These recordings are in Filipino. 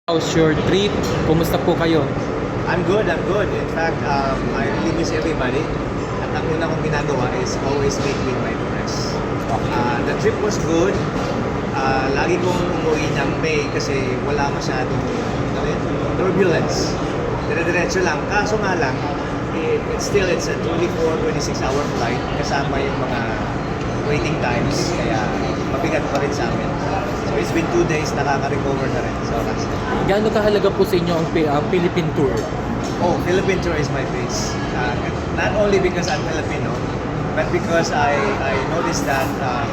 How's your trip? Kumusta po kayo? I'm good. In fact, I really miss everybody. At ang una kong ginagawa is always meet with my friends. The trip was good. Lagi kong umuwi ng May kasi wala masyadong turbulence. Dire-diretso lang. Kaso nga lang, it's a 26 hour flight kasama yung mga waiting times. Kaya mabigat pa rin sa amin. So it's been 2 days, nakaka-recover na rin. So that's it. Gaano kahalaga po sa inyo ang Philippine tour? Oh, Philippine tour is my base. Not only because I'm Filipino, but because I noticed that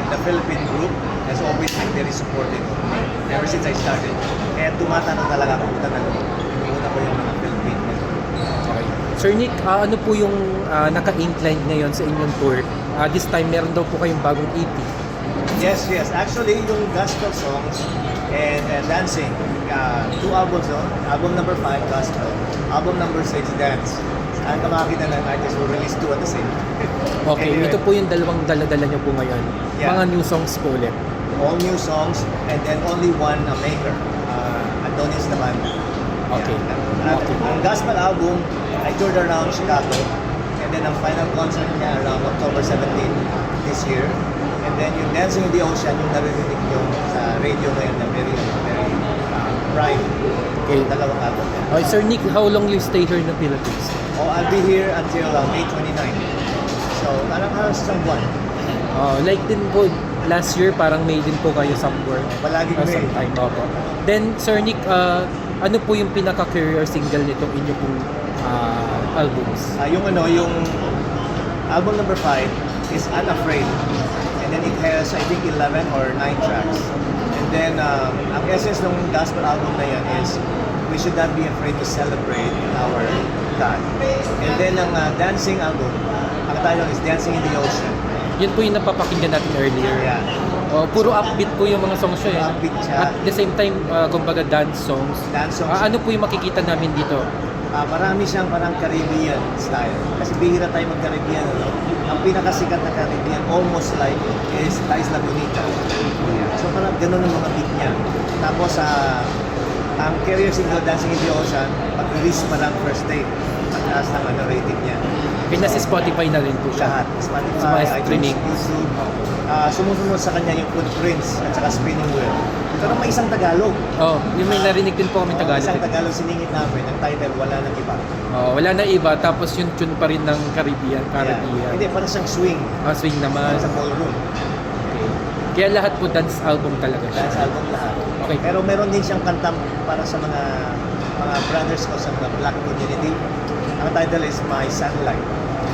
the Philippine group has always been very supportive of me ever since I started. Kaya tumatanong talaga kung inuuna ko yung mga Philippine. Okay. Sir Nick, ano po yung naka-incline ngayon sa inyong tour? This time, meron daw po kayong bagong EP. Yes. Actually, yung gospel songs and dancing, 2 albums, no? Album number 5, gospel. Album number 6, dance. Ang kamakita ng artists will release 2 at the same. Okay, Anyway, ito po yung dalawang dala-dala niyo po ngayon. Yeah. Mga new songs po ulit. all new songs and then only one maker, Adonis naman. Okay. Yeah. Ang gospel album, I toured around Chicago and then ang final concert niya around October 17 this year. And then yung Dancing in the Ocean, yung naririnig nyo sa radio ngayon na very bright. Okay. Dalawang album. Okay, Sir Nick, how long you stay here in the Philippines? Oh, I'll be here until May 29. So, parang halos isang buwan. Like din po, last year parang May din po kayo somewhere. Palaging May. Sometime, opo. Then, Sir Nick, ano po yung pinaka-career single nitong inyo pong albums? Yung album number 5 is Unafraid. And then it has, I think, 11 or 9 tracks. And then, ang essence ng gospel album na yan is we should not be afraid to celebrate our God. And then, ang dancing album, ang title is Dancing in the Ocean. Yun po yung napapakinggan natin earlier. Yeah. Puro upbeat po yung mga songs siya. Upbeat siya. At the same time, kumbaga dance songs. Dance songs. Ano po yung makikita namin dito? Marami siyang parang Caribbean style. Kasi bihira tayo mag-Caribbean. No? Ang pinakasikat na Caribbean, almost like, is La Isla Bonita. So parang ganun ang mga beat niya. Tapos, ang career single Dancing in the Ocean, pag-release pa lang first day. Pagtaas ng rating niya. Pinasa Spotify na rin po siya. Lahat. Sa Spotify, mga iTunes, streaming. YouTube. Sumusunod sa kanya yung Footprints at saka Spinning Wheel. Pero may isang Tagalog. Yung may narinig din po kami Tagalog. Isang Tagalog siningit namin. Ang title, Wala Nang Iba. Wala na iba, tapos yung tune pa rin ng Caribbean. Yeah. Hindi, parang siyang swing. Swing naman. Sa ballroom. Okay. Kaya lahat po dance album talaga siya. Dance album lahat. Okay. Pero meron din siyang kanta para sa mga brothers ko sa mga black community. Ang title is My Sunlight.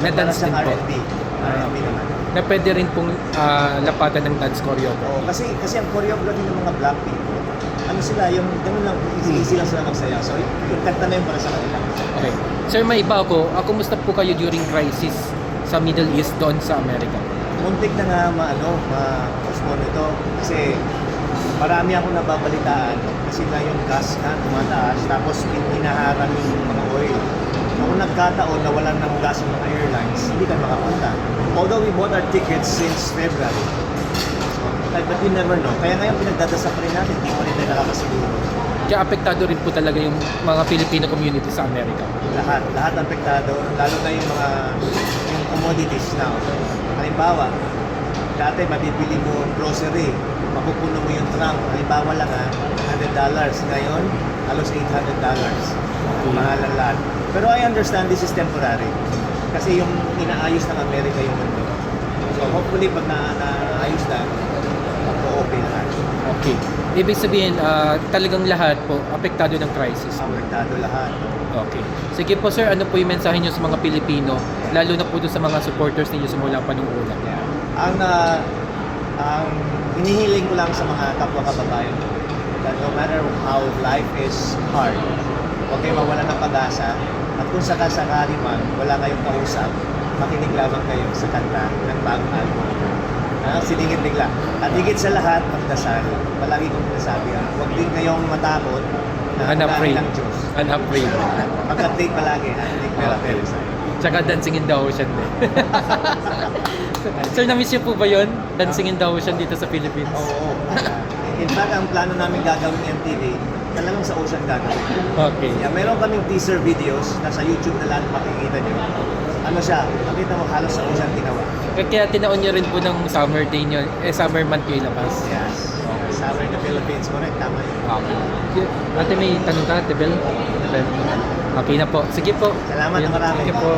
Na-dance din Para po. sa R&B naman. Na pwede rin pong lapatan ng dance choreography. Oo, kasi ang choreography ng mga black people, ano sila, yung ganun lang, easy lang sila magsaya. So, yung kanta na yun para sa kanila. Okay. Sir, may iba ako. Kumusta po kayo during crisis sa Middle East doon sa Amerika? Muntik na nga ma-postpone ito kasi marami akong nababalitaan kasi na yung gas na tumataas tapos hinaharang yung mga oil. Kung nagkataon na wala ng gas yung mga airlines, hindi ka makapunta. Although we bought our tickets since February, but you never know. Kaya ngayon pinagdadasal pa rin natin, hindi pa rin tayo nakakasiguro. Kaya apektado rin po talaga yung mga Filipino community sa Amerika. Lahat apektado, lalo na yung commodities na. Halimbawa, dati mabibili mo grocery, mapupuno mo yung trunk, halimbawa lang $100. Ngayon, halos $800. Mahalan lahat. Pero I understand this is temporary. Kasi yung inaayos ng Amerika yung mundo. So hopefully pag naayos na, mag-okay lahat. Okay. Ibig sabihin, talagang lahat po, apektado ng crisis. Apektado lahat. Okay. Sige po sir, ano po yung mensahe nyo sa mga Pilipino, lalo na po doon sa mga supporters ninyo simula pa nung una? Yeah. Ang hinihiling ko lang sa mga kapwa kababayan that no matter how life is hard, huwag kayo mawala ng pag-asa at kung sakasakali man wala kayong kausap, makinig lamang kayo sa kanta ng bagong album. Siningit bigla. At higit sa lahat, magdasal. Palagi kong sinasabi, huwag din kayong matakot na Unafraid. ng Diyos. Unafraid. Mag-update palagi. Take pera sa'yo. Tsaka Dancing in the Ocean din. Sir, na-miss niyo po ba yun? Dancing in the Ocean dito sa Philippines? Oo. In fact, ang plano namin gagawin MTV, talagang sa ocean gagawin. Okay. Yeah, meron kaming teaser videos, nasa YouTube na lahat makikita nyo. Ano siya, makita mo halos sa ocean ginawa. Kaya tinaon niyo rin po ng summer day niyo, summer month kayo ilabas. Yes. Summer in the Philippines, correct, tama yun. Okay. Ate, may tanong ka, Ate Bel? Okay na po. Sige po. Salamat na marami. Sige po.